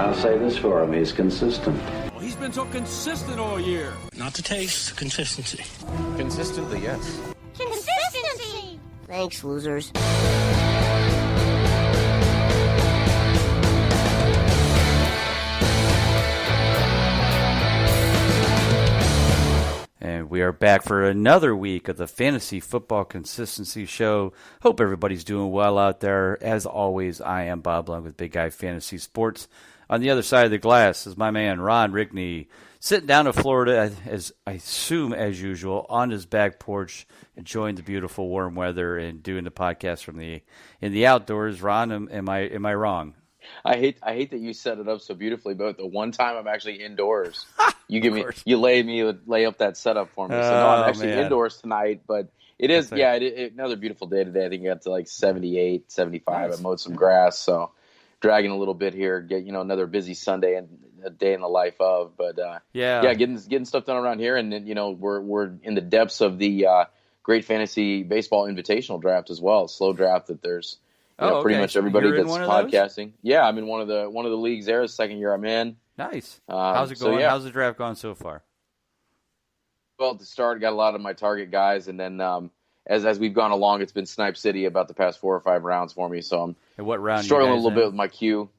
I'll say this for him, he's consistent. Well, he's been so consistent all year. Not the taste, consistency. Consistently, yes. Consistency! Thanks, losers. And we are back for another week of the Fantasy Football Consistency Show. Hope everybody's doing well out there. As always, I am Bob Lung with Big Guy Fantasy Sports. On the other side of the glass is my man, Ron Rigney, sitting down in Florida, as I assume as usual, on his back porch, enjoying the beautiful warm weather and doing the podcast from in the outdoors. Ron, am I wrong? I hate that you set it up so beautifully, but the one time I'm actually indoors, you lay up that setup for me. So no, I'm actually indoors tonight, but it is another beautiful day today. I think it got to like 78, 75. Nice. I mowed some grass, so dragging a little bit here. Get another busy Sunday and a day in the life of, but getting stuff done around here, and then we're in the depths of the Great Fantasy Baseball Invitational Draft as well. Slow draft that there's. Pretty much everybody that's podcasting. Yeah, I'm in one of the leagues there. The second year I'm in. Nice. How's it going? How's the draft gone so far? Well, at the start, got a lot of my target guys, and then as we've gone along, it's been Snipe City about the past 4 or 5 rounds for me. So I'm struggling a little bit with my queue.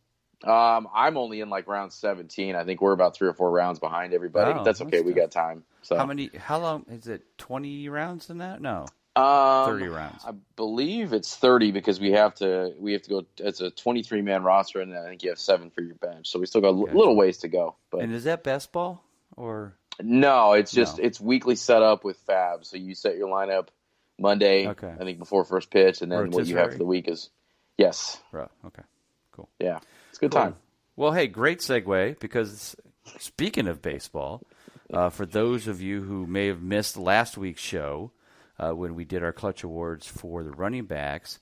I'm only in like round 17. I think we're about 3 or 4 rounds behind everybody. But that's okay. We got time. So how long is it? 20 rounds in that? No. 30 rounds. I believe it's 30 because we have to go. It's a 23-man roster, and I think you have 7 for your bench. So we still got a little ways to go. But and is that best ball or no? It's just it's weekly set up with Fab. So you set your lineup Monday. Okay. I think before first pitch, and then what you have for the week is yes. Right. Okay. Cool. Yeah, it's a good time. Well, hey, great segue because speaking of baseball, for those of you who may have missed last week's show. When we did our clutch awards for the running backs,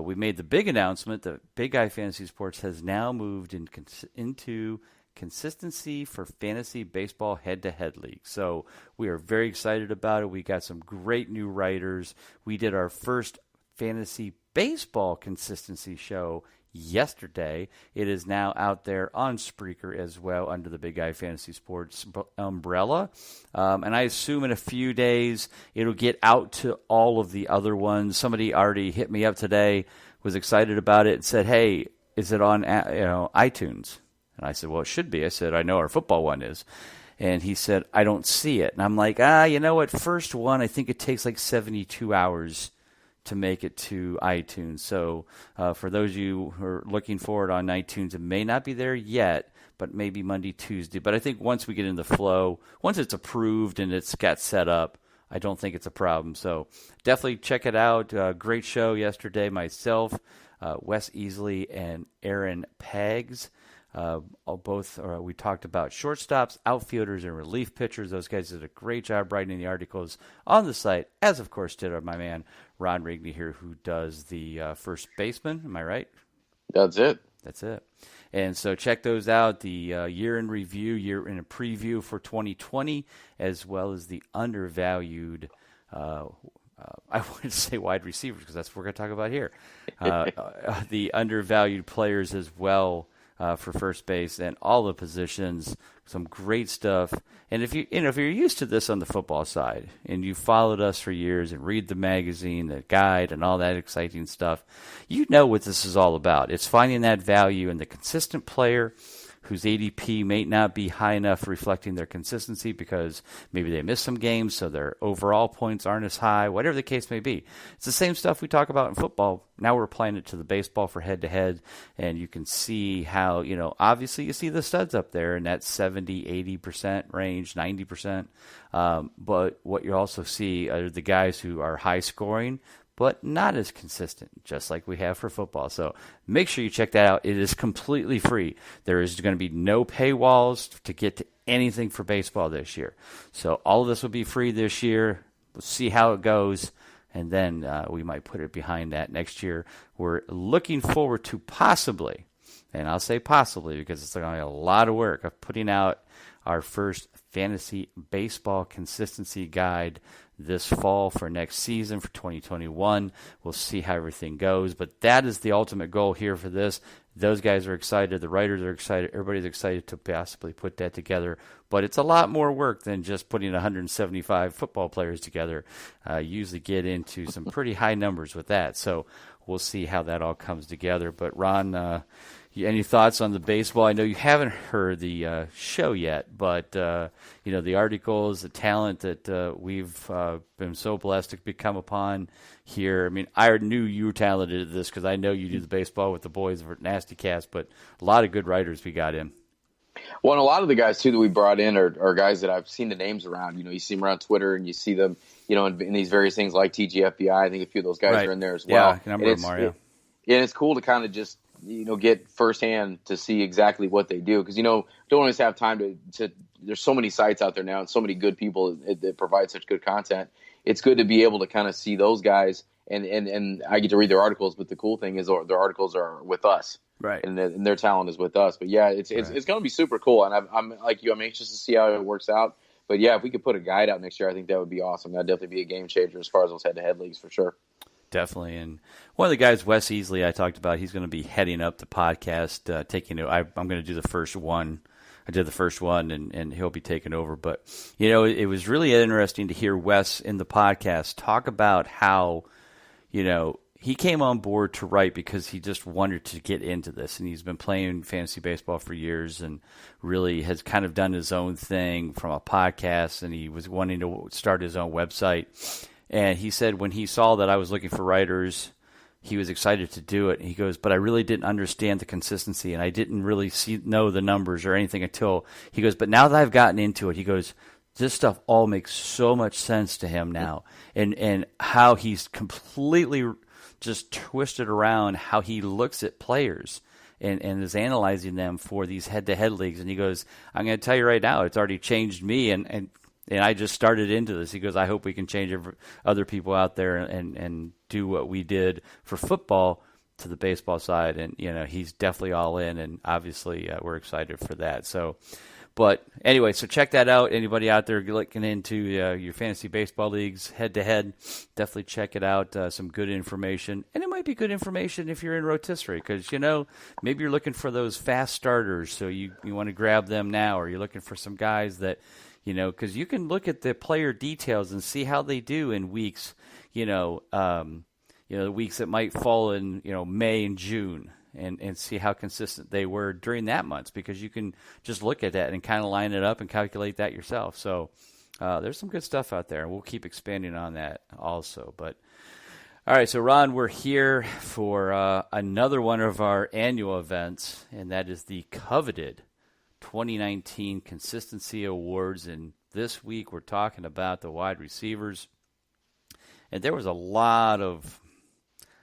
we made the big announcement that Big Guy Fantasy Sports has now moved into consistency for fantasy baseball head-to-head league. So we are very excited about it. We got some great new writers. We did our first fantasy baseball consistency show yesterday. It is now out there on Spreaker as well under the Big Guy Fantasy Sports umbrella. And I assume in a few days it'll get out to all of the other ones. Somebody already hit me up today, was excited about it, and said, hey, is it on iTunes? And I said, well, it should be. I said, I know our football one is. And he said, I don't see it. And I'm like, you know what? First one, I think it takes like 72 hours to make it to iTunes. So for those of you who are looking for it on iTunes, it may not be there yet, but maybe Monday, Tuesday. But I think once we get in the flow, once it's approved and it's got set up, I don't think it's a problem. So definitely check it out. Great show yesterday. Myself, Wes Easley, and Aaron Peggs. We talked about shortstops, outfielders, and relief pitchers. Those guys did a great job writing the articles on the site, as of course did my man Ron Rigney here, who does the first baseman. Am I right? That's it. And so check those out, the year in review, year in a preview for 2020, as well as the undervalued I wouldn't say wide receivers because that's what we're going to talk about here. The undervalued players as well. For first base and all the positions, some great stuff. And if you're used to this on the football side and you followed us for years and read the magazine, the guide, and all that exciting stuff, you know what this is all about. It's finding that value in the consistent player whose ADP may not be high enough reflecting their consistency because maybe they missed some games, so their overall points aren't as high, whatever the case may be. It's the same stuff we talk about in football. Now we're applying it to the baseball for head-to-head, and you can see how, obviously you see the studs up there in that 70, 80% range, 90%. But what you also see are the guys who are high-scoring, but not as consistent, just like we have for football. So make sure you check that out. It is completely free. There is going to be no paywalls to get to anything for baseball this year. So all of this will be free this year. We'll see how it goes, and then we might put it behind that next year. We're looking forward to possibly, and I'll say possibly because it's going to be a lot of work, of putting out our first fantasy baseball consistency guide this fall for next season for 2021. We'll see how everything goes, but that is the ultimate goal here for this. Those guys are excited. The writers are excited. Everybody's excited to possibly put that together. But it's a lot more work than just putting 175 football players together. You usually get into some pretty high numbers with that. So we'll see how that all comes together. But Ron, any thoughts on the baseball? I know you haven't heard the show yet, but the articles, the talent that we've been so blessed to become upon here. I mean, I knew you were talented at this because I know you do the baseball with the boys for Nasty Cast, but a lot of good writers we got in. Well, and a lot of the guys too that we brought in are guys that I've seen the names around. You see them around Twitter, and you see them, in these various things like TGFBI. I think a few of those guys are in there as well. Yeah, a number of them are. And it's cool to kind of just get firsthand to see exactly what they do, because don't always have time to. There's so many sites out there now, and so many good people that provide such good content. It's good to be able to kind of see those guys, and I get to read their articles. But the cool thing is their articles are with us, right? And their talent is with us. But yeah, it's going to be super cool, and I'm like you. I'm anxious to see how it works out. But yeah, if we could put a guide out next year, I think that would be awesome. That'd definitely be a game changer as far as those head-to-head leagues for sure. Definitely. And one of the guys, Wes Easley, I talked about, he's going to be heading up the podcast, I'm going to do the first one. I did the first one, and he'll be taking over. But, it was really interesting to hear Wes in the podcast talk about how, he came on board to write because he just wanted to get into this. And he's been playing fantasy baseball for years and really has kind of done his own thing from a podcast. And he was wanting to start his own website. And he said when he saw that I was looking for writers, he was excited to do it. And he goes, but I really didn't understand the consistency, and I didn't really know the numbers or anything until, he goes, but now that I've gotten into it, he goes, this stuff all makes so much sense to him now. And how he's completely just twisted around how he looks at players and is analyzing them for these head-to-head leagues. And he goes, I'm going to tell you right now, it's already changed me, and I just started into this. He goes, I hope we can change other people out there and do what we did for football to the baseball side. And, he's definitely all in, and obviously we're excited for that. So, but anyway, so check that out. Anybody out there looking into your fantasy baseball leagues head-to-head, definitely check it out. Some good information. And it might be good information if you're in rotisserie because, maybe you're looking for those fast starters, so you want to grab them now, or you're looking for some guys that – because you can look at the player details and see how they do in weeks, the weeks that might fall in, May and June, and see how consistent they were during that month, because you can just look at that and kind of line it up and calculate that yourself. So there's some good stuff out there, and we'll keep expanding on that also. But all right, so Ron, we're here for another one of our annual events, and that is the COVETED 2019 Consistency Awards, and this week we're talking about the wide receivers. And there was a lot of,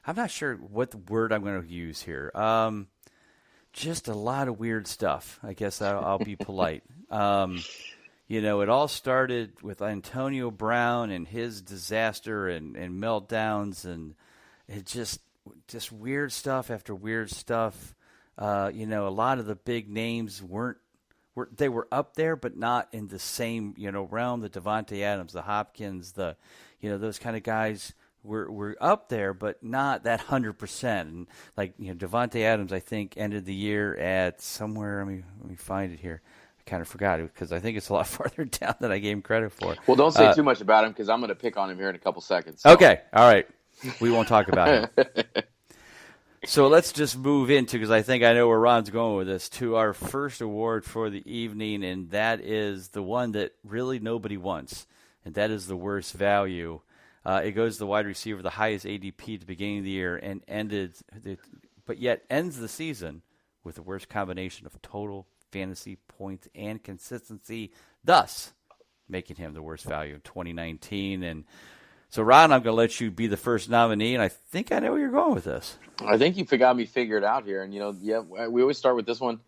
I'm not sure what the word I'm going to use here, just a lot of weird stuff. I guess I'll be polite. It all started with Antonio Brown and his disaster and meltdowns, and it just weird stuff after weird stuff. A lot of the big names they were up there, but not in the same, realm. The Devontae Adams, the Hopkins, those kind of guys were up there, but not that 100%. And Devontae Adams, I think, ended the year at somewhere. Let me find it here. I kind of forgot it because I think it's a lot farther down than I gave him credit for. Well, don't say too much about him because I'm going to pick on him here in a couple seconds. So. Okay, all right. We won't talk about him. So let's just move into, because I think I know where Ron's going with this, to our first award for the evening, and that is the one that really nobody wants, and that is the worst value. It goes to the wide receiver, the highest ADP at the beginning of the year, and but yet ends the season with the worst combination of total fantasy points and consistency, thus making him the worst value of 2019. And so, Ron, I'm going to let you be the first nominee, and I think I know where you're going with this. I think you got me figured out here. And, we always start with this one.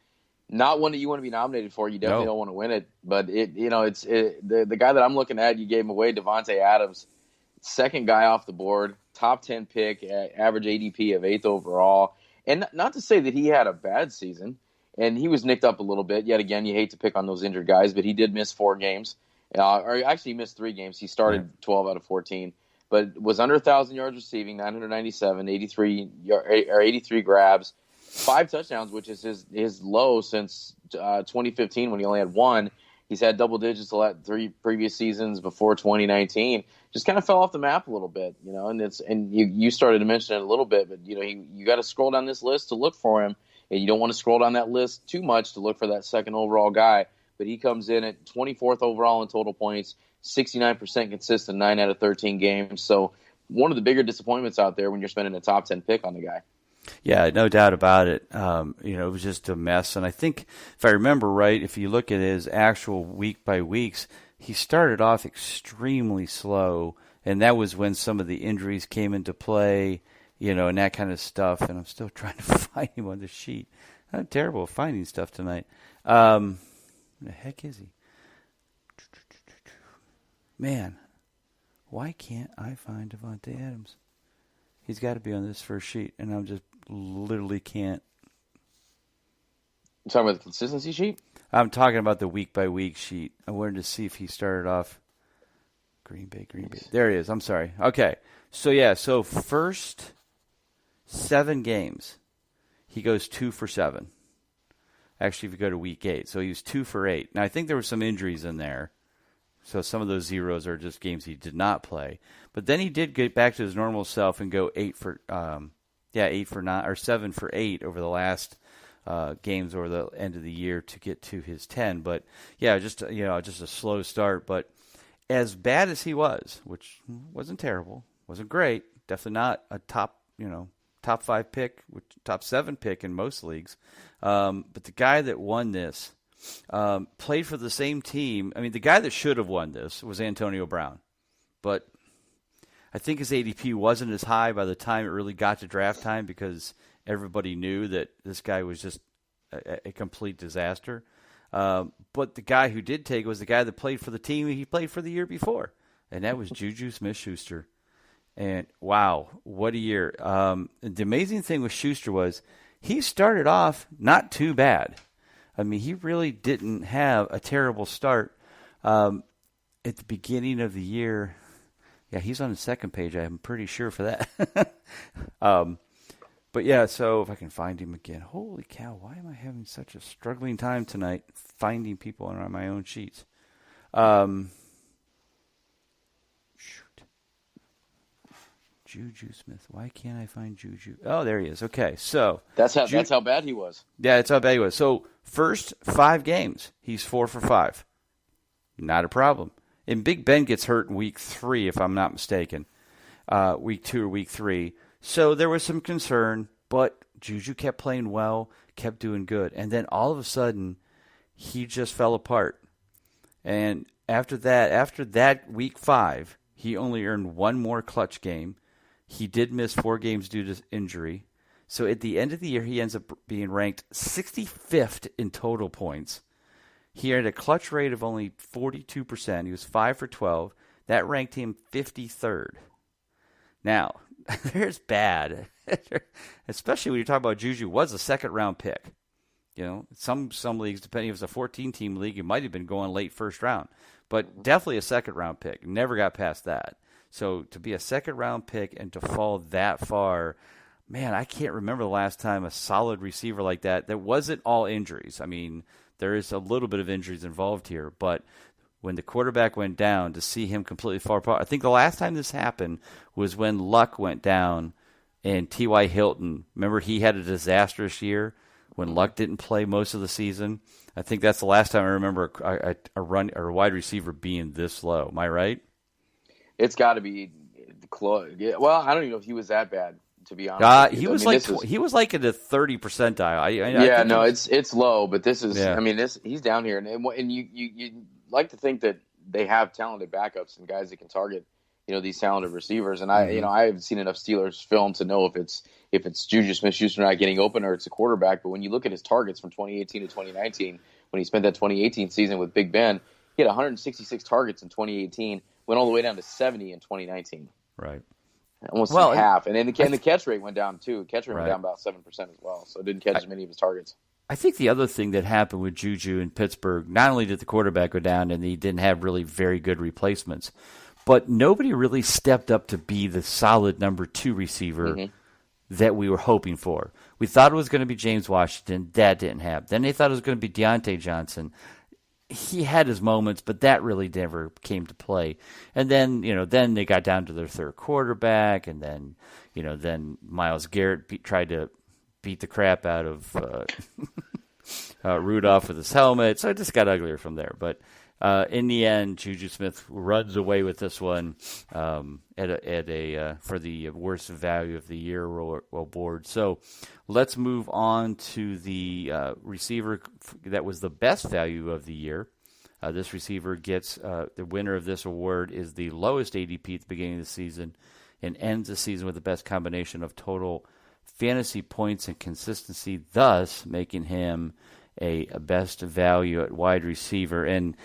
Not one that you want to be nominated for. You definitely don't want to win it. But, the guy that I'm looking at, you gave him away, Devontae Adams, second guy off the board, top 10 pick, average ADP of 8th overall. And not to say that he had a bad season, and he was nicked up a little bit. Yet again, you hate to pick on those injured guys, but he did miss 4 games. Or actually, he missed 3 games. He started 12 out of 14, but was under 1,000 yards receiving, 997, 83 grabs, 5 touchdowns, which is his low since 2015 when he only had 1. He's had double digits the 3 previous seasons before 2019. Just kind of fell off the map a little bit, and you started to mention it a little bit, but you got to scroll down this list to look for him, and you don't want to scroll down that list too much to look for that second overall guy. But he comes in at 24th overall in total points, 69% consistent, 9 out of 13 games. So one of the bigger disappointments out there when you're spending a top 10 pick on the guy. Yeah, no doubt about it. It was just a mess. And I think, if I remember right, if you look at his actual week by weeks, he started off extremely slow. And that was when some of the injuries came into play, and that kind of stuff. And I'm still trying to find him on the sheet. I'm terrible at finding stuff tonight. Where the heck is he? Man, why can't I find Devontae Adams? He's got to be on this first sheet, and I'm just literally can't. You talking about the consistency sheet? I'm talking about the week-by-week sheet. I wanted to see if he started off Green Bay. There he is. I'm sorry. Okay. So first 7 games, he goes 2 for 7. Actually, if you go to week 8. So he was 2 for 8. Now, I think there were some injuries in there. So some of those zeros are just games he did not play. But then he did get back to his normal self and go 8 for 9 or 7 for 8 over the last games or the end of the year to get to his 10. But yeah, just a slow start. But as bad as he was, which wasn't terrible, wasn't great, definitely not a top 5 pick, top 7 pick in most leagues. But the guy that won this played for the same team. I mean, the guy that should have won this was Antonio Brown, but I think his ADP wasn't as high by the time it really got to draft time because everybody knew that this guy was just a complete disaster. But the guy who did take it was the guy that played for the team he played for the year before, and that was Juju Smith-Schuster. And wow, what a year. The amazing thing with Schuster was he started off not too bad. I mean, he really didn't have a terrible start at the beginning of the year. Yeah, he's on the second page. I'm pretty sure for that. But yeah, so if I can find him again. Holy cow, why am I having such a struggling time tonight finding people on my own sheets? Juju Smith. Why can't I find Juju? Oh, there he is. Okay, so that's how bad he was. Yeah, that's how bad he was. So first 5 games, he's 4 for 5. Not a problem. And Big Ben gets hurt in week 3, if I'm not mistaken. Week 2 or week 3. So there was some concern, but Juju kept playing well, kept doing good. And then all of a sudden, he just fell apart. And after that week 5, he only earned 1 more clutch game. He did miss 4 games due to injury. So at the end of the year, he ends up being ranked 65th in total points. He had a clutch rate of only 42%. He was 5 for 12. That ranked him 53rd. Now, there's bad, especially when you talk about Juju was a second-round pick. Some leagues, depending if it's a 14-team league, it might have been going late first round. But definitely a second-round pick. Never got past that. So to be a second-round pick and to fall that far, man, I can't remember the last time a solid receiver like that wasn't all injuries. I mean, there is a little bit of injuries involved here, but when the quarterback went down, to see him completely fall apart. I think the last time this happened was when Luck went down and T.Y. Hilton. Remember, he had a disastrous year when Luck didn't play most of the season. I think that's the last time I remember a wide receiver being this low. Am I right? It's got to be close. Yeah, well, I don't even know if he was that bad, to be honest. He was like in the 30 percentile. It's low, but this is. Yeah. I mean, he's down here, and you like to think that they have talented backups and guys that can target, these talented receivers. And I haven't seen enough Steelers film to know if it's Juju Smith-Schuster not getting open or it's a quarterback. But when you look at his targets from 2018 to 2019, when he spent that 2018 season with Big Ben, he had 166 targets in 2018. Went all the way down to 70 in 2019. Right. Almost half. And then the catch rate went down, too. Catch rate went down about 7% as well. So it didn't catch as many of his targets. I think the other thing that happened with Juju in Pittsburgh, not only did the quarterback go down and he didn't have really very good replacements, but nobody really stepped up to be the solid number 2 receiver that we were hoping for. We thought it was going to be James Washington. That didn't happen. Then they thought it was going to be Deontay Johnson. He had his moments, but that really never came to play. And then, then they got down to their third quarterback, and then, then Myles Garrett tried to beat the crap out of Rudolph with his helmet. So it just got uglier from there. But in the end, Juju Smith runs away with this one for the worst value of the year award. So let's move on to the receiver that was the best value of the year. This receiver gets the winner of this award is the lowest ADP at the beginning of the season and ends the season with the best combination of total fantasy points and consistency, thus making him a best value at wide receiver. And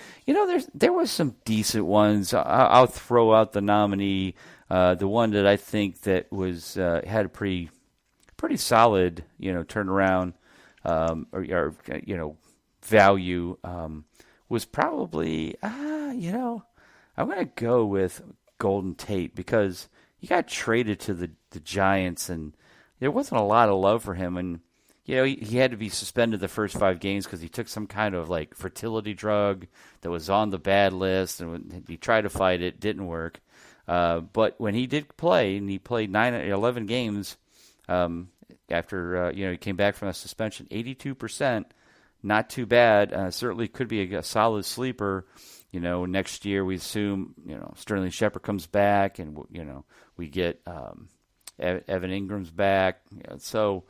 there was some decent ones. I'll throw out the nominee, the one that I think that was had a pretty solid turnaround or value was probably I'm going to go with Golden Tate, because he got traded to the Giants and there wasn't a lot of love for him. And he had to be suspended the first 5 games because he took some kind of fertility drug that was on the bad list, and he tried to fight it, didn't work. But when he did play, and he played 11 games after he came back from a suspension, 82%, not too bad. Certainly could be a solid sleeper. Next year we assume Sterling Shepard comes back, and we get Evan Ingram's back. So.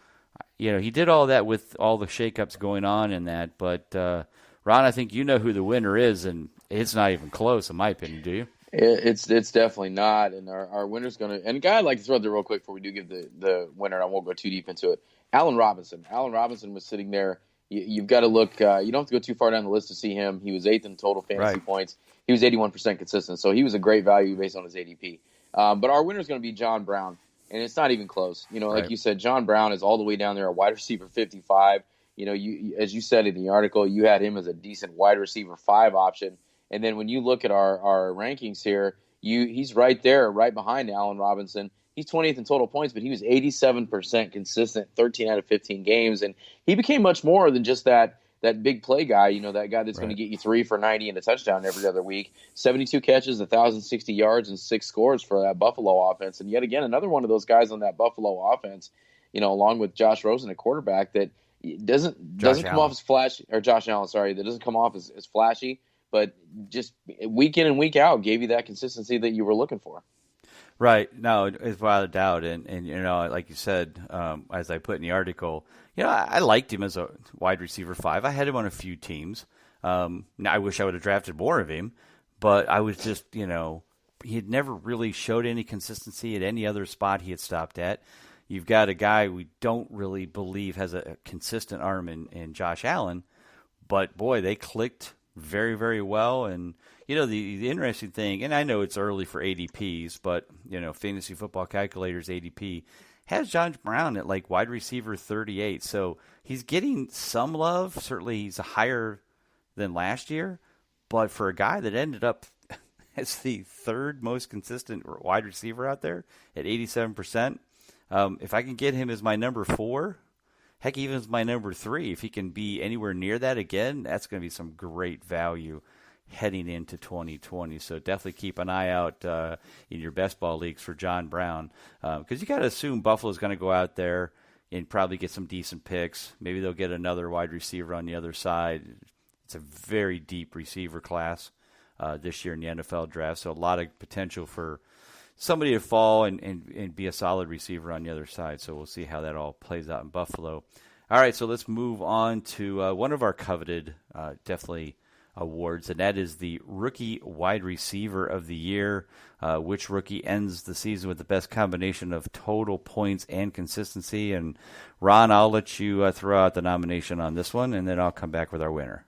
He did all that with all the shakeups going on in that. But, Ron, I think you know who the winner is, and it's not even close, in my opinion, do you? It's definitely not. And our winner's going to – and a guy I'd like to throw there real quick before we do give the winner. I won't go too deep into it. Allen Robinson. Allen Robinson was sitting there. You've got to look you don't have to go too far down the list to see him. He was 8th in total fantasy points. He was 81% consistent, so he was a great value based on his ADP. But our winner's going to be John Brown. And it's not even close. Like you said, John Brown is all the way down there, a wide receiver 55. As you said in the article, you had him as a decent wide receiver 5 option. And then when you look at our rankings here, he's right there, right behind Allen Robinson. He's 20th in total points, but he was 87% consistent, 13 out of 15 games. And he became much more than just that big play guy, that guy that's going to get you 3 for 90 and a touchdown every other week. 72 catches, 1,060 yards, and 6 scores for that Buffalo offense. And yet again, another one of those guys on that Buffalo offense, along with Josh Rosen at quarterback, that doesn't come off as flashy, or Josh Allen, sorry, that doesn't come off as flashy, but just week in and week out gave you that consistency that you were looking for. Right. No, it's without a doubt. And like you said, as I put in the article, I liked him as a wide receiver 5. I had him on a few teams. Now, I wish I would have drafted more of him, but I was just, he had never really showed any consistency at any other spot he had stopped at. You've got a guy we don't really believe has a consistent arm in Josh Allen, but boy, they clicked very, very well. And, the interesting thing, and I know it's early for ADPs, but, Fantasy Football Calculator's ADP has John Brown at wide receiver 38. So he's getting some love. Certainly he's higher than last year. But for a guy that ended up as the 3rd most consistent wide receiver out there at 87%, if I can get him as my number 4, heck, even as my number 3, if he can be anywhere near that again, that's going to be some great value heading into 2020. So definitely keep an eye out in your best ball leagues for John Brown, because you got to assume Buffalo's going to go out there and probably get some decent picks. Maybe they'll get another wide receiver on the other side. It's a very deep receiver class this year in the NFL draft, so a lot of potential for somebody to fall and be a solid receiver on the other side. So we'll see how that all plays out in Buffalo. All right, so let's move on to one of our coveted, definitely, awards, and that is the Rookie Wide Receiver of the Year. Which rookie ends the season with the best combination of total points and consistency? And Ron, I'll let you throw out the nomination on this one, and then I'll come back with our winner.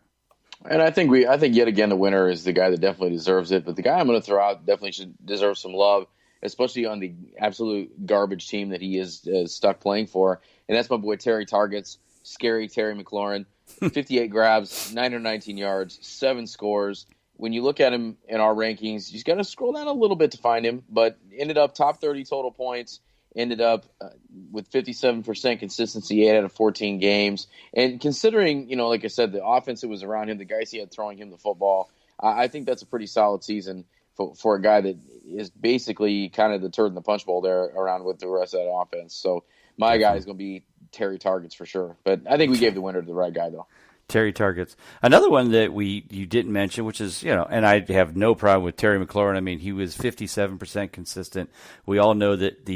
And I think yet again the winner is the guy that definitely deserves it. But the guy I'm going to throw out definitely should deserve some love, especially on the absolute garbage team that he is stuck playing for. And that's my boy Terry Targets, scary Terry McLaurin. 58 grabs, 919 yards, 7 scores. When you look at him in our rankings, you just got to scroll down a little bit to find him, but ended up top 30 total points ended up with 57% consistency, 8 out of 14 games. And considering, like I said, the offense that was around him, the guys he had throwing him the football, I think that's a pretty solid season for a guy that is basically kind of the turd in the punch bowl there around with the rest of that offense. So my guy is going to be Terry Targets for sure. But I think we gave the winner to the right guy, though. Terry Targets. Another one that you didn't mention, which is, and I have no problem with Terry McLaurin. I mean, he was 57% consistent. We all know that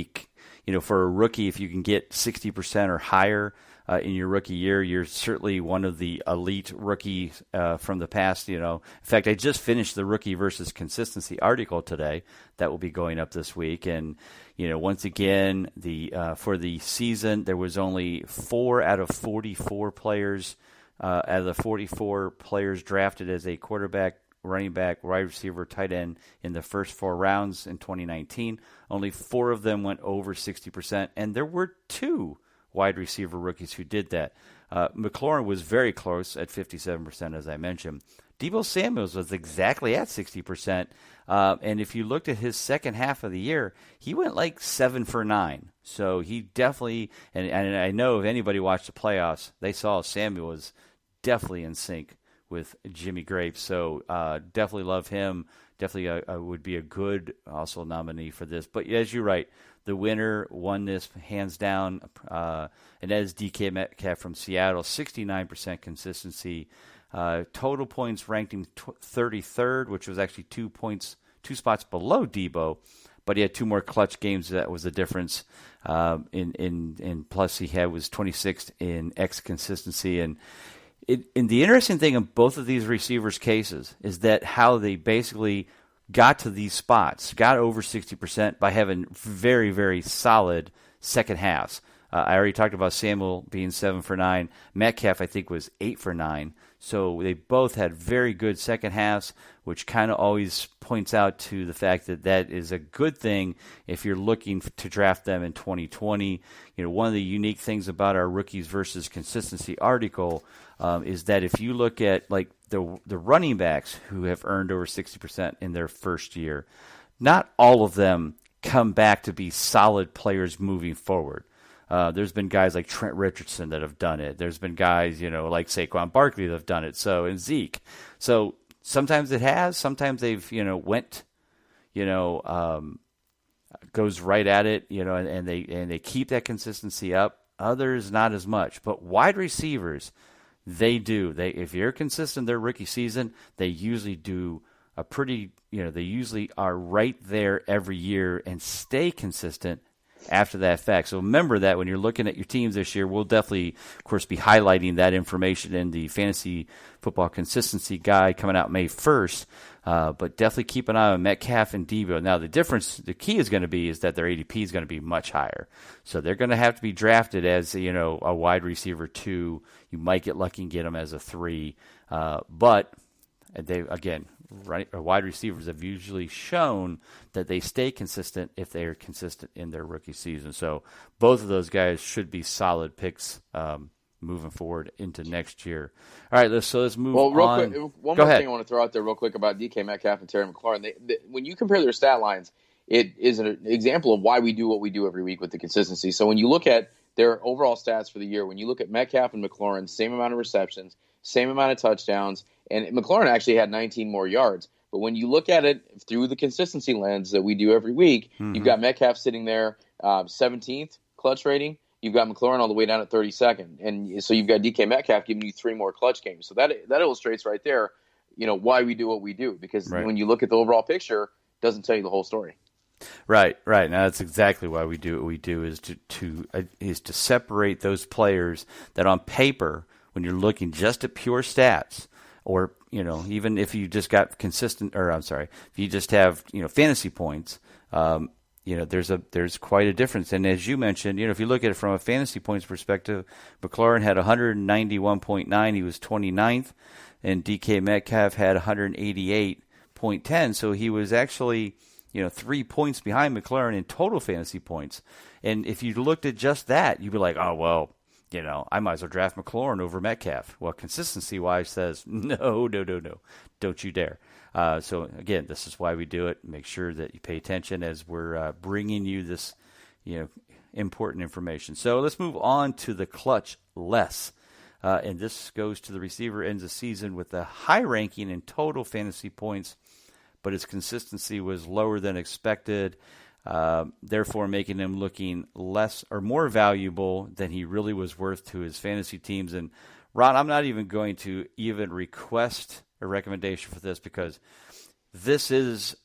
for a rookie, if you can get 60% or higher in your rookie year, you're certainly one of the elite rookies from the past. In fact, I just finished the rookie versus consistency article today that will be going up this week. And, once again, for the season, there was only 4 out of 44 players out of the 44 players drafted as a quarterback, running back, wide receiver, tight end in the first 4 rounds in 2019. Only 4 of them went over 60%, and there were 2 wide receiver rookies who did that. McLaurin was very close at 57%, as I mentioned. Deebo Samuels was exactly at 60%, and if you looked at his second half of the year, he went like 7 for 9. So he definitely, and I know if anybody watched the playoffs, they saw Samuel was definitely in sync with Jimmy Grapes. So definitely love him. Definitely would be a good also nominee for this. But as you're right, the winner won this hands down, and that is DK Metcalf from Seattle, 69% consistency. Total points ranked him 33rd, which was actually 2 spots below Deebo. But he had 2 more clutch games. That was the difference. In plus he was 26th in X consistency. And the interesting thing in both of these receivers' cases is that how they basically got to these spots, got over 60% by having very, very solid second halves. I already talked about Samuel being 7 for 9. Metcalf, I think, was 8 for 9. So they both had very good second halves, which kind of always points out to the fact that is a good thing if you're looking to draft them in 2020. One of the unique things about our rookies versus consistency article is that if you look at like the running backs who have earned over 60% in their first year, not all of them come back to be solid players moving forward. There's been guys like Trent Richardson that have done it. There's been guys, like Saquon Barkley that have done it. So, and Zeke. So sometimes it has. Sometimes they've, goes right at it, and they keep that consistency up. Others not as much. But wide receivers, they do. If you're consistent their rookie season, they usually do a pretty, they usually are right there every year and stay consistent after that fact. So remember that when you're looking at your teams this year, we'll definitely, of course, be highlighting that information in the Fantasy Football Consistency Guide coming out May 1st. But definitely keep an eye on Metcalf and Deebo. Now, the key is going to be is that their ADP is going to be much higher. So they're going to have to be drafted as, a wide receiver 2. You might get lucky and get them as a 3. But they, again, wide receivers have usually shown that they stay consistent if they are consistent in their rookie season. So both of those guys should be solid picks moving forward into next year. All right, let's move on. Well, real quick, one more thing I want to throw out there real quick about DK Metcalf and Terry McLaurin. When you compare their stat lines, it is an example of why we do what we do every week with the consistency. So when you look at their overall stats for the year, when you look at Metcalf and McLaurin, same amount of receptions, same amount of touchdowns, and McLaurin actually had 19 more yards. But when you look at it through the consistency lens that we do every week, you've got Metcalf sitting there 17th clutch rating. You've got McLaurin all the way down at 32nd. And so you've got DK Metcalf giving you 3 more clutch games. So that illustrates right there, why we do what we do. Because when you look at the overall picture, it doesn't tell you the whole story. Right. Now that's exactly why we do what we do is to separate those players that on paper, when you're looking just at pure stats, or even if you just got if you just have fantasy points, there's quite a difference. And as you mentioned, if you look at it from a fantasy points perspective, McLaurin had 191.9, he was 29th, and DK Metcalf had 188.10, so he was actually 3 points behind McLaurin in total fantasy points. And if you looked at just that, you'd be like, oh well, I might as well draft McLaurin over Metcalf. Well, consistency-wise says, no, don't you dare. So, again, this is why we do it. Make sure that you pay attention as we're bringing you this, important information. So let's move on to the clutch less. And this goes to the receiver ends the season with a high ranking in total fantasy points, but his consistency was lower than expected, therefore making him looking less or more valuable than he really was worth to his fantasy teams. And Ron, I'm not even going to even request a recommendation for this because this is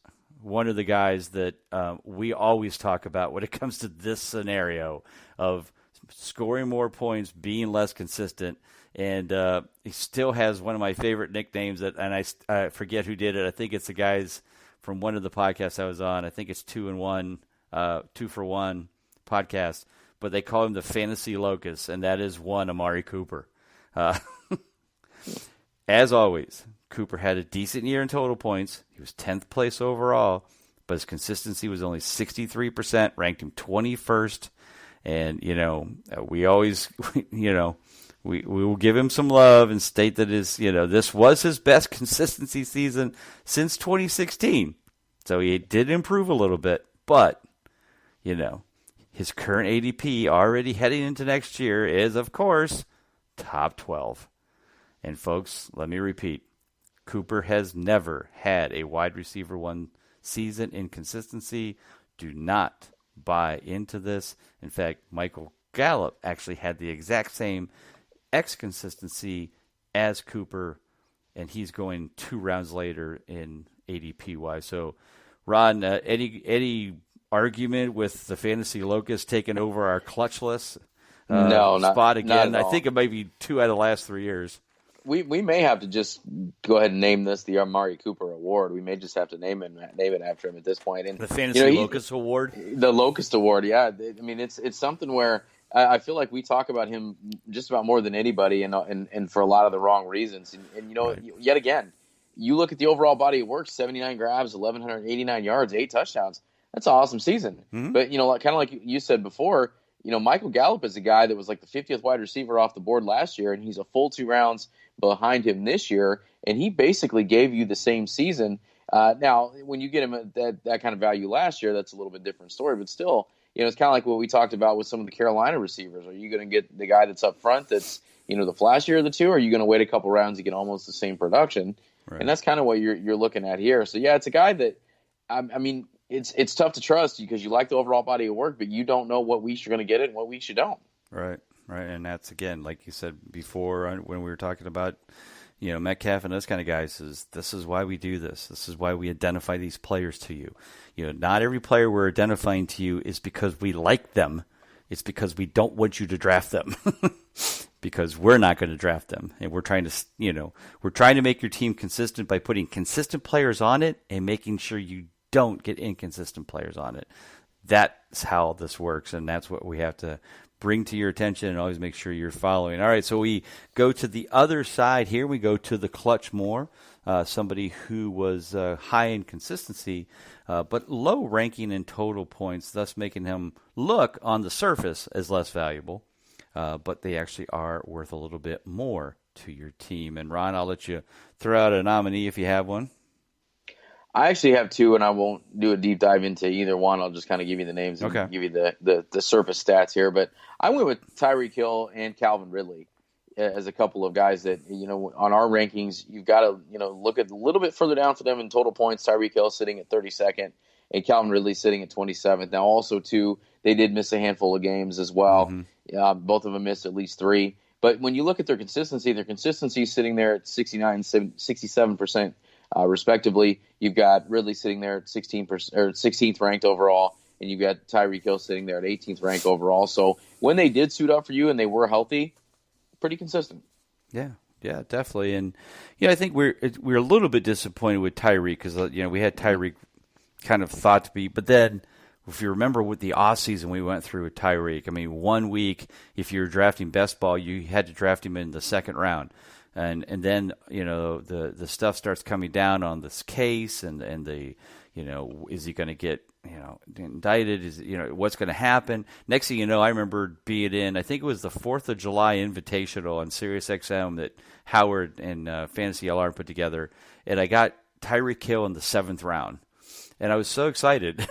one of the guys that we always talk about when it comes to this scenario of scoring more points, being less consistent. And he still has one of my favorite nicknames and I forget who did it. I think it's the guys from one of the podcasts I was on. I think it's 2 for 1 podcast, but they call him the Fantasy Locust, and that is one Amari Cooper. As always, Cooper had a decent year in total points. He was 10th place overall, but his consistency was only 63%, ranked him 21st. And, we always, we will give him some love and state that this was his best consistency season since 2016. So he did improve a little bit, but, his current ADP already heading into next year is, of course, top 12. And folks, let me repeat, Cooper has never had a wide receiver 1 season in consistency. Do not buy into this. In fact, Michael Gallup actually had the exact same consistency as Cooper, and he's going 2 rounds later in ADP wise. So, Ron, any argument with the Fantasy Locust taking over our clutchless spot again? Not I think it might be 2 out of the last 3 years. We may have to just go ahead and name this the Amari Cooper Award. We may just have to name it after him at this point. And the Fantasy Locust Award, the Locust Award. Yeah, I mean it's something where I feel like we talk about him just about more than anybody, and for a lot of the wrong reasons. And right. Yet again, you look at the overall body of work: 79 grabs, 1,189 yards, 8 touchdowns. That's an awesome season. Mm-hmm. But kind of like you said before, Michael Gallup is a guy that was like the 50th wide receiver off the board last year, and he's a full 2 rounds behind him this year, and he basically gave you the same season. Now, when you get him at that kind of value last year, that's a little bit different story, but still, it's kind of like what we talked about with some of the Carolina receivers. Are you going to get the guy that's up front that's, the flashier of the two, or are you going to wait a couple rounds to get almost the same production? Right. And that's kind of what you're looking at here. So, yeah, it's a guy that, I mean, it's tough to trust because you like the overall body of work, but you don't know what weeks you're going to get it and what weeks you don't. Right. And that's, again, like you said before when we were talking about, Metcalf and those kind of guys, this is why we do this. This is why we identify these players to you. Not every player we're identifying to you is because we like them. It's because we don't want you to draft them because we're not going to draft them. And we're trying to make your team consistent by putting consistent players on it and making sure you don't get inconsistent players on it. That's how this works, and that's what we have to bring to your attention and always make sure you're following. All right, so we go to the other side here. We go to the clutch more, somebody who was high in consistency, but low ranking in total points, thus making him look on the surface as less valuable, but they actually are worth a little bit more to your team. And Ron, I'll let you throw out a nominee if you have one. I actually have 2, and I won't do a deep dive into either one. I'll just kind of give you the names and give you the surface stats here. But I went with Tyreek Hill and Calvin Ridley as a couple of guys that, on our rankings, you've got to, look at a little bit further down for them in total points. Tyreek Hill sitting at 32nd and Calvin Ridley sitting at 27th. Now, also, too, they did miss a handful of games as well. Mm-hmm. Both of them missed at least 3. But when you look at their consistency is sitting there at 69, 67%. Respectively, you've got Ridley sitting there at 16th ranked overall, and you've got Tyreek Hill sitting there at 18th ranked overall. So when they did suit up for you and they were healthy, pretty consistent. Yeah, definitely. And I think we're a little bit disappointed with Tyreek because we had Tyreek kind of thought to be, but then if you remember with the off season we went through with Tyreek, I mean, 1 week if you were drafting best ball, you had to draft him in the second round. And then, the stuff starts coming down on this case and the, is he going to get, indicted? Is, what's going to happen? Next thing you know, I remember being in, I think it was the 4th of July Invitational on SiriusXM that Howard and Fantasy LR put together. And I got Tyreek Hill in the 7th round. And I was so excited.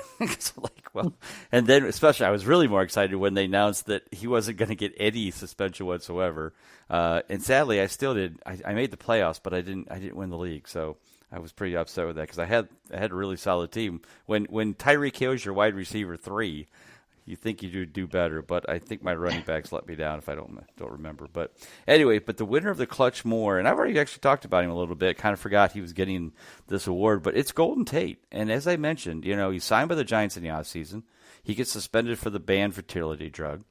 And then especially I was really more excited when they announced that he wasn't going to get any suspension whatsoever. And sadly, I still did. I made the playoffs, but I didn't win the league. So I was pretty upset with that because I had a really solid team. When Tyreek Hill's your wide receiver 3, you think you do better, but I think my running backs let me down if I don't remember. But anyway, the winner of the Clutch More, and I've already actually talked about him a little bit, kind of forgot he was getting this award, but it's Golden Tate. And as I mentioned, he signed by the Giants in the offseason. He gets suspended for the banned fertility drug.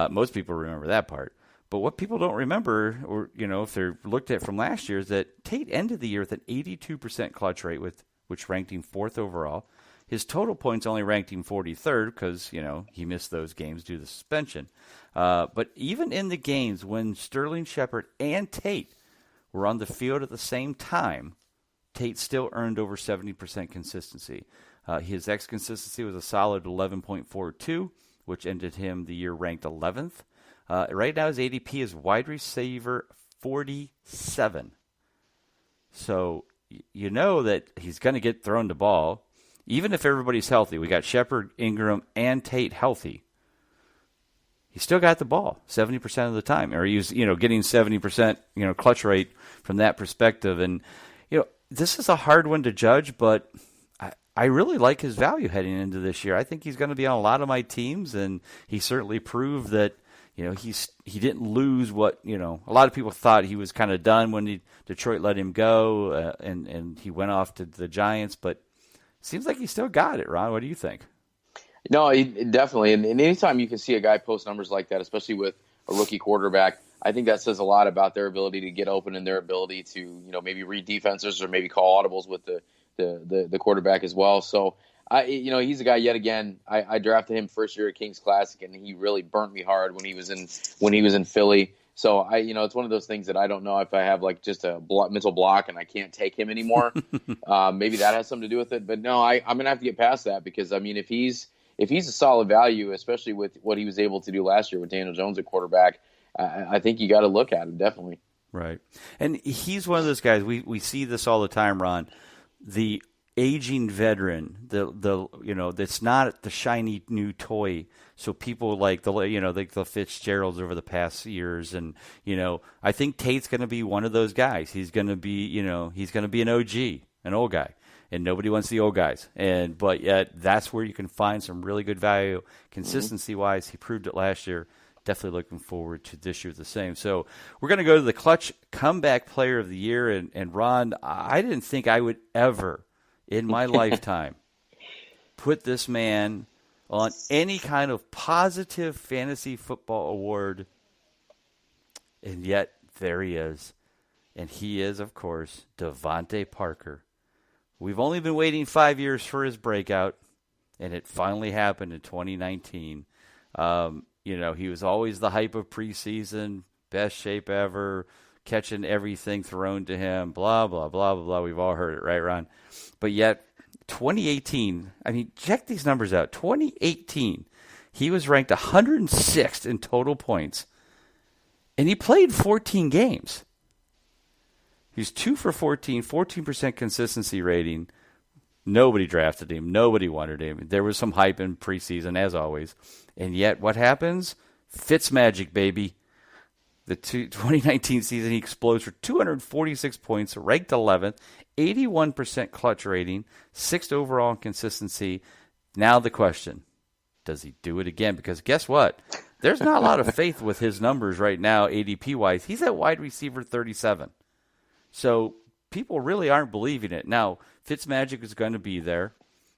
Most people remember that part. But what people don't remember, or if they're looked at from last year, is that Tate ended the year with an 82% clutch rate, which ranked him 4th overall. His total points only ranked him 43rd because, he missed those games due to the suspension. But even in the games when Sterling Shepard and Tate were on the field at the same time, Tate still earned over 70% consistency. His X-consistency was a solid 11.42, which ended him the year ranked 11th. Right now his ADP is wide receiver 47. So you know that he's going to get thrown the ball. Even if everybody's healthy, we got Shepard, Ingram, and Tate healthy. He still got the ball 70% of the time, or he's getting 70% clutch rate from that perspective. And this is a hard one to judge, but I really like his value heading into this year. I think he's going to be on a lot of my teams, and he certainly proved that he didn't lose what a lot of people thought he was kind of done when Detroit let him go, and he went off to the Giants, but. Seems like he still got it, Ron. What do you think? No, definitely. And anytime you can see a guy post numbers like that, especially with a rookie quarterback, I think that says a lot about their ability to get open and their ability to, maybe read defenses or maybe call audibles with the quarterback as well. So, he's a guy yet again. I drafted him first year at Kings Classic, and he really burnt me hard when he was in Philly. So it's one of those things that I don't know if I have like just a mental block and I can't take him anymore. Maybe that has something to do with it, but no, I'm gonna have to get past that because if he's a solid value, especially with what he was able to do last year with Daniel Jones at quarterback, I think you got to look at him definitely. Right, and he's one of those guys. We see this all the time, Ron. The aging veteran, that's not the shiny new toy. So people like the Fitzgeralds over the past years, and I think Tate's going to be one of those guys. He's going to be he's going to be an OG, an old guy, and nobody wants the old guys. But yet that's where you can find some really good value consistency wise. He proved it last year. Definitely looking forward to this year the same. So we're going to go to the Clutch Comeback Player of the Year, and Ron, I didn't think I would ever in my lifetime put this man on any kind of positive fantasy football award, and yet there he is. And he is, of course, Devontae Parker. We've only been waiting 5 years for his breakout, and it finally happened in 2019. He was always the hype of preseason, best shape ever, catching everything thrown to him, blah, blah, blah, blah, blah. We've all heard it, right, Ron? But yet 2018, check these numbers out. 2018, he was ranked 106th in total points, and he played 14 games. He's 2 for 14, 14% consistency rating. Nobody drafted him. Nobody wanted him. There was some hype in preseason, as always. And yet, what happens? Fitzmagic, baby. The 2019 season, he explodes for 246 points, ranked 11th, 81% clutch rating, 6th overall in consistency. Now the question, does he do it again? Because guess what? There's not a lot of faith with his numbers right now, ADP-wise. He's at wide receiver 37. So people really aren't believing it. Now, Fitzmagic is going to be there.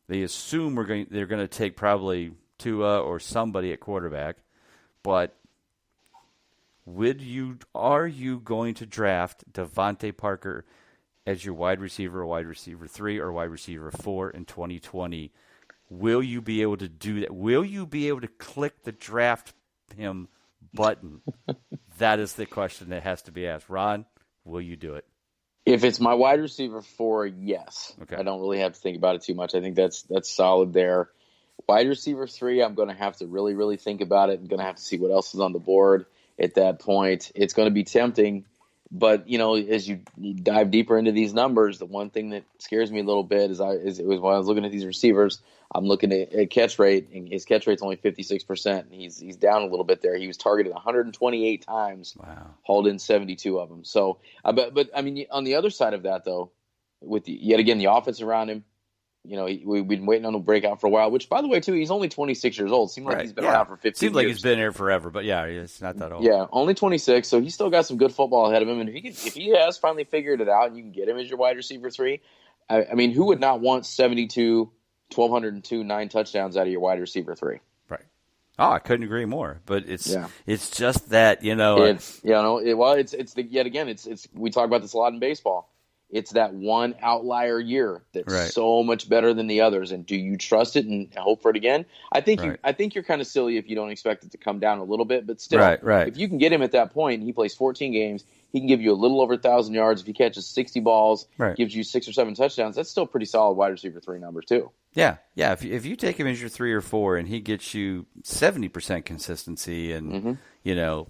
They assume they're going to take probably Tua or somebody at quarterback. But are you going to draft Devontae Parker as your wide receiver 3, or wide receiver 4 in 2020? Will you be able to do that? Will you be able to click the draft him button? That is the question that has to be asked. Ron, will you do it? If it's my wide receiver 4, yes. Okay. I don't really have to think about it too much. I think that's solid there. Wide receiver 3, I'm going to have to really, really think about it. I'm going to have to see what else is on the board at that point. It's going to be tempting But as you dive deeper into these numbers, the one thing that scares me a little bit is it was when I was looking at these receivers. I'm looking at catch rate, and his catch rate's only 56%. And he's down a little bit there. He was targeted 128 times, Wow. hauled in 72 of them. So, but I mean, on the other side of that, though, with yet again the offense around him, we've been waiting on him to break out for a while. Which, by the way, too, he's only 26 years old. Seems like he's been around for 15 years. Seems like he's been here forever, but yeah, it's not that old. Yeah, only 26, so he's still got some good football ahead of him. And if he has finally figured it out, and you can get him as your wide receiver 3, I mean, who would not want 72, 1,202, 9 touchdowns out of your wide receiver 3? Right. Oh, I couldn't agree more. But it's just that it's we talk about this a lot in baseball. It's that one outlier year that's so much better than the others. And do you trust it and hope for it again? I think you're kind of silly if you don't expect it to come down a little bit. But still, if you can get him at that point, he plays 14 games. He can give you a little over 1,000 yards. If he catches 60 balls, gives you 6 or 7 touchdowns, that's still pretty solid wide receiver 3 numbers too. Yeah. If you take him as your 3 or 4 and he gets you 70% consistency, and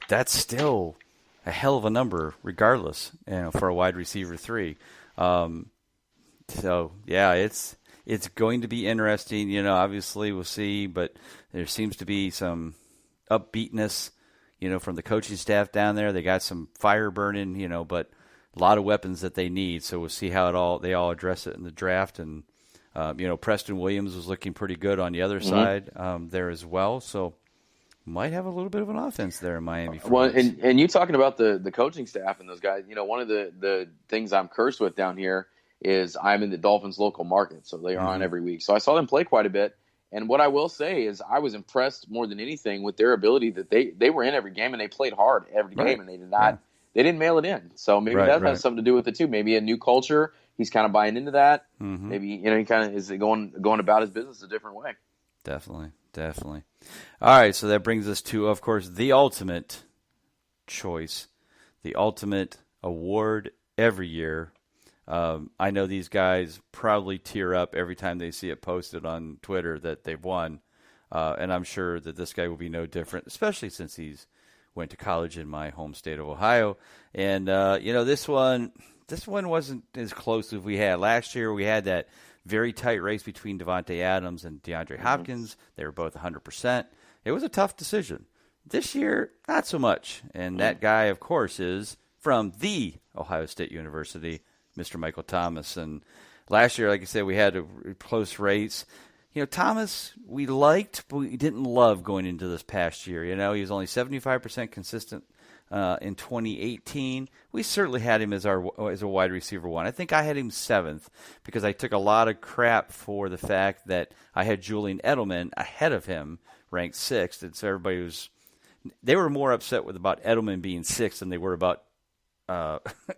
that's still a hell of a number, regardless, for a wide receiver 3. So yeah, it's going to be interesting. Obviously we'll see, but there seems to be some upbeatness, from the coaching staff down there. They got some fire burning, but a lot of weapons that they need. So we'll see how they all address it in the draft. And Preston Williams was looking pretty good on the other side there as well. So might have a little bit of an offense there in Miami. Well, and you talking about the coaching staff and those guys, one of the things I'm cursed with down here is I'm in the Dolphins local market, so they are on every week. So I saw them play quite a bit, and what I will say is I was impressed more than anything with their ability that they were in every game and they played hard every game, and they didn't mail it in. So maybe that has something to do with it too. Maybe a new culture. He's kind of buying into that. Maybe he kind of is going about his business a different way. Definitely. All right, so that brings us to, of course, the ultimate choice, the ultimate award every year. I know these guys probably tear up every time they see it posted on Twitter that they've won, and I'm sure that this guy will be no different, especially since he's went to college in my home state of Ohio. And, this one wasn't as close as we had last year. We had that very tight race between Devontae Adams and DeAndre Hopkins. They were both 100%. It was a tough decision. This year, not so much. And that guy, of course, is from the Ohio State University, Mr. Michael Thomas. And last year, like I said, we had a close race. Thomas we liked, but we didn't love going into this past year. He was only 75% consistent in 2018. We certainly had him as a wide receiver 1. I think I had him 7th because I took a lot of crap for the fact that I had Julian Edelman ahead of him, ranked 6th, and so they were more upset about Edelman being 6th than they were about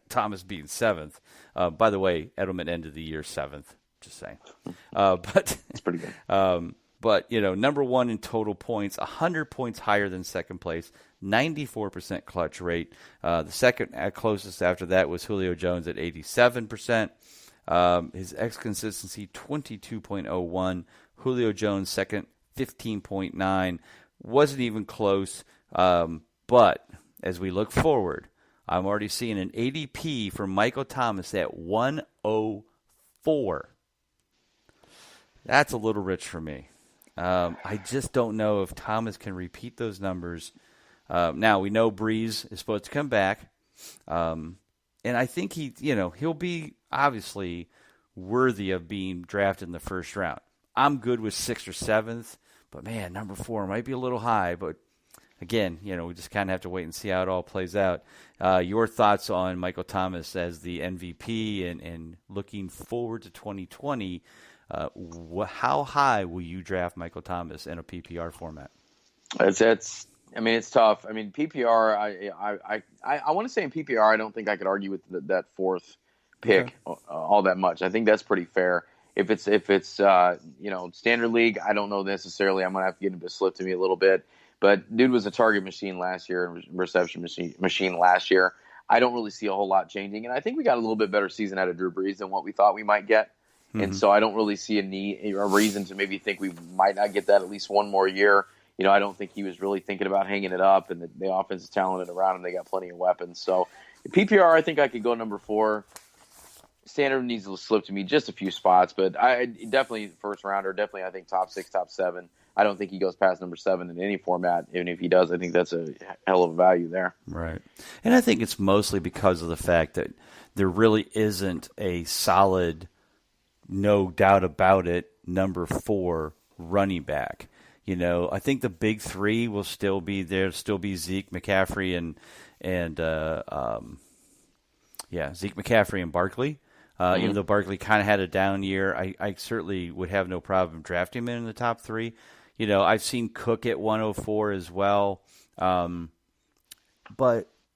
Thomas being 7th. By the way, Edelman ended the year 7th. Just saying. But it's pretty good. But, number 1 in total points, 100 points higher than second place, 94% clutch rate. The second closest after that was Julio Jones at 87%. His X-consistency, 22.01. Julio Jones second, 15.9. Wasn't even close. But as we look forward, I'm already seeing an ADP for Michael Thomas at 104. That's a little rich for me. I just don't know if Thomas can repeat those numbers. Now, we know Breeze is supposed to come back. And I think he'll be obviously worthy of being drafted in the first round. I'm good with 6th or 7th, but man, number 4 might be a little high. But again, we just kind of have to wait and see how it all plays out. Your thoughts on Michael Thomas as the MVP and looking forward to 2020? How high will you draft Michael Thomas in a PPR format? It's tough. I mean, PPR. I want to say in PPR, I don't think I could argue with that 4th pick all that much. I think that's pretty fair. If it's standard league, I don't know necessarily. I'm gonna have to get him to slip to me a little bit. But dude was a target machine last year and reception machine last year. I don't really see a whole lot changing, and I think we got a little bit better season out of Drew Brees than what we thought we might get. And so I don't really see a reason to maybe think we might not get that at least one more year. I don't think he was really thinking about hanging it up, and the offense is talented around him. They got plenty of weapons. So, PPR, I think I could go number 4. Standard needs to slip to me just a few spots, but I definitely first rounder. Definitely, I think top 6, top 7. I don't think he goes past number 7 in any format. Even if he does, I think that's a hell of a value there. Right. And I think it's mostly because of the fact that there really isn't a solid, no doubt about it, number 4 running back. You know, I think the big 3 will still be there. Still be Zeke, McCaffrey, Zeke, McCaffrey, and Barkley. Even though Barkley kind of had a down year, I certainly would have no problem drafting him in the top 3. You know, I've seen Cook at 104 as well. But,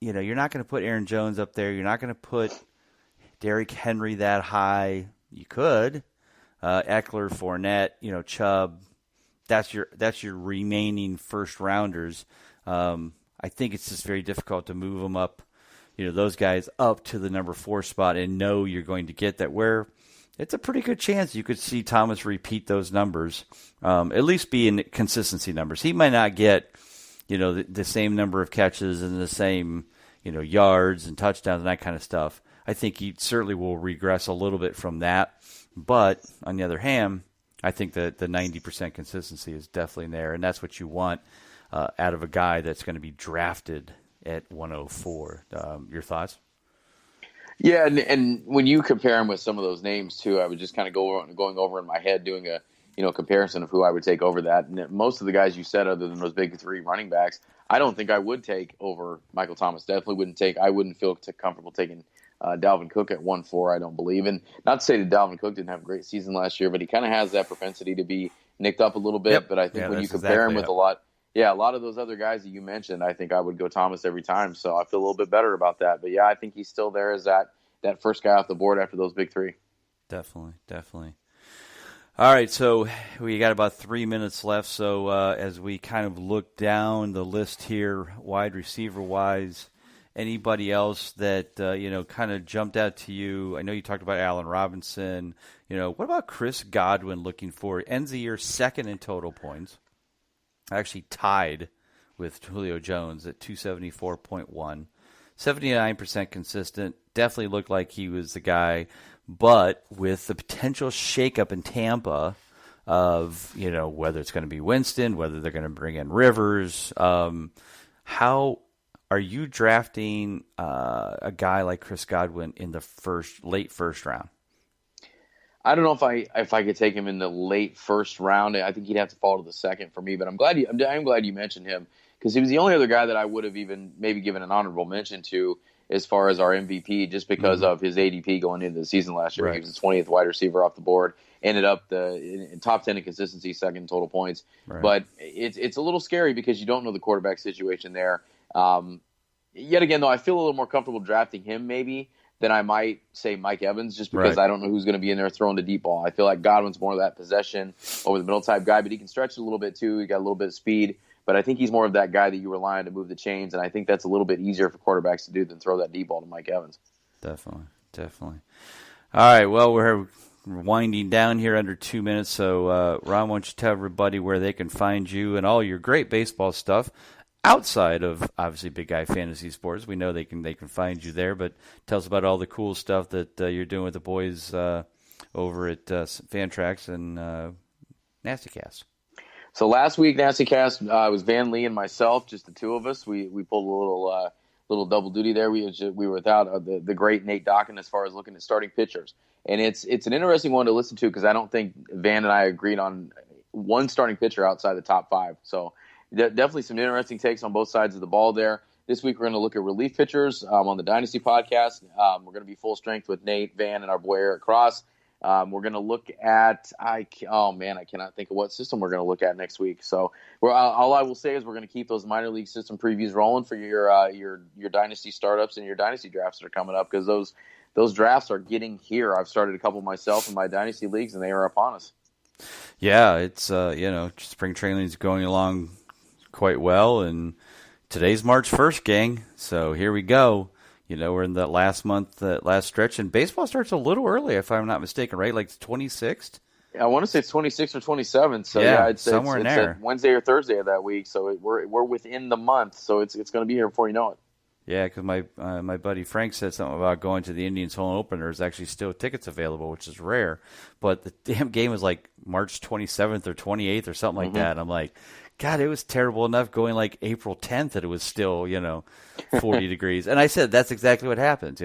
you know, you're not going to put Aaron Jones up there. You're not going to put Derrick Henry that high. You could. Eckler, Fournette, you know, Chubb. That's your remaining first rounders. I think it's just very difficult to move them up, you know, those guys up to the number 4 spot and know you're going to get that, where it's a pretty good chance you could see Thomas repeat those numbers, at least be in consistency numbers. He might not get, you know, the same number of catches and the same, you know, yards and touchdowns and that kind of stuff. I think he certainly will regress a little bit from that. But on the other hand, I think that the 90% consistency is definitely there, and that's what you want out of a guy that's going to be drafted at 104. Your thoughts? Yeah, and when you compare him with some of those names too, I was just kind of going over in my head, doing a comparison of who I would take over that. And most of the guys you said, other than those big 3 running backs, I don't think I would take over Michael Thomas. Definitely wouldn't take. I wouldn't feel comfortable taking Dalvin Cook at 1-4. I don't believe. And not to say that Dalvin Cook didn't have a great season last year, but he kind of has that propensity to be nicked up a little bit. Yep. But I think when you compare him with a lot of those other guys that you mentioned, I think I would go Thomas every time. So I feel a little bit better about that. But yeah, I think he's still there as that first guy off the board after those big 3. Definitely. All right, so we got about 3 minutes left. So as we kind of look down the list here, wide receiver-wise, anybody else that, kind of jumped out to you? I know you talked about Allen Robinson. You know, what about Chris Godwin looking for? Ends the year 2nd in total points. Actually tied with Julio Jones at 274.1. 79% consistent. Definitely looked like he was the guy. But with the potential shakeup in Tampa of, you know, whether it's going to be Winston, whether they're going to bring in Rivers, how are you drafting a guy like Chris Godwin in the late first round? I don't know if I could take him in the late first round. I think he'd have to fall to the 2nd for me. But I'm glad you mentioned him, because he was the only other guy that I would have even maybe given an honorable mention to as far as our MVP, just because of his ADP going into the season last year. Right. He was the 20th wide receiver off the board, ended up in top 10 in consistency, 2nd in total points. Right. But it's a little scary because you don't know the quarterback situation there. Yet again, though, I feel a little more comfortable drafting him maybe than I might say Mike Evans, just because I don't know who's going to be in there throwing the deep ball. I feel like Godwin's more of that possession over the middle type guy, but he can stretch it a little bit too. He got a little bit of speed. But I think he's more of that guy that you rely on to move the chains, and I think that's a little bit easier for quarterbacks to do than throw that deep ball to Mike Evans. Definitely. All right, well, we're winding down here under 2 minutes, so Ron, why don't you tell everybody where they can find you and all your great baseball stuff outside of, obviously, Big Guy Fantasy Sports. We know they can find you there, but tell us about all the cool stuff that you're doing with the boys over at Fantrax and NastyCast. So last week, NastyCast was Van Lee and myself, just the 2 of us. We pulled a little double duty there. We were without the great Nate Dockin as far as looking at starting pitchers, and it's an interesting one to listen to because I don't think Van and I agreed on one starting pitcher outside the top 5. So definitely some interesting takes on both sides of the ball there. This week we're going to look at relief pitchers on the Dynasty podcast. We're going to be full strength with Nate, Van, and our boy Eric Cross. We're going to look at I cannot think of what system we're going to look at next week. So all I will say is we're going to keep those minor league system previews rolling for your dynasty startups and your dynasty drafts that are coming up, because those drafts are getting here. I've started a couple myself in my dynasty leagues, and they are upon us. Yeah, it's spring training is going along quite well, and today's March 1st, gang. So here we go. You know, we're in the last month, last stretch, and baseball starts a little early, if I'm not mistaken, right? Like the 26th? I want to say it's 26th or 27th. So it's somewhere in there. Wednesday or Thursday of that week. So we're within the month. So it's going to be here before you know it. Yeah, because my buddy Frank said something about going to the Indians home opener. There's actually still tickets available, which is rare. But the damn game was like March 27th or 28th or something like that. I'm like, God, it was terrible enough going like April 10th that it was still, 40 degrees. And I said that's exactly what happens.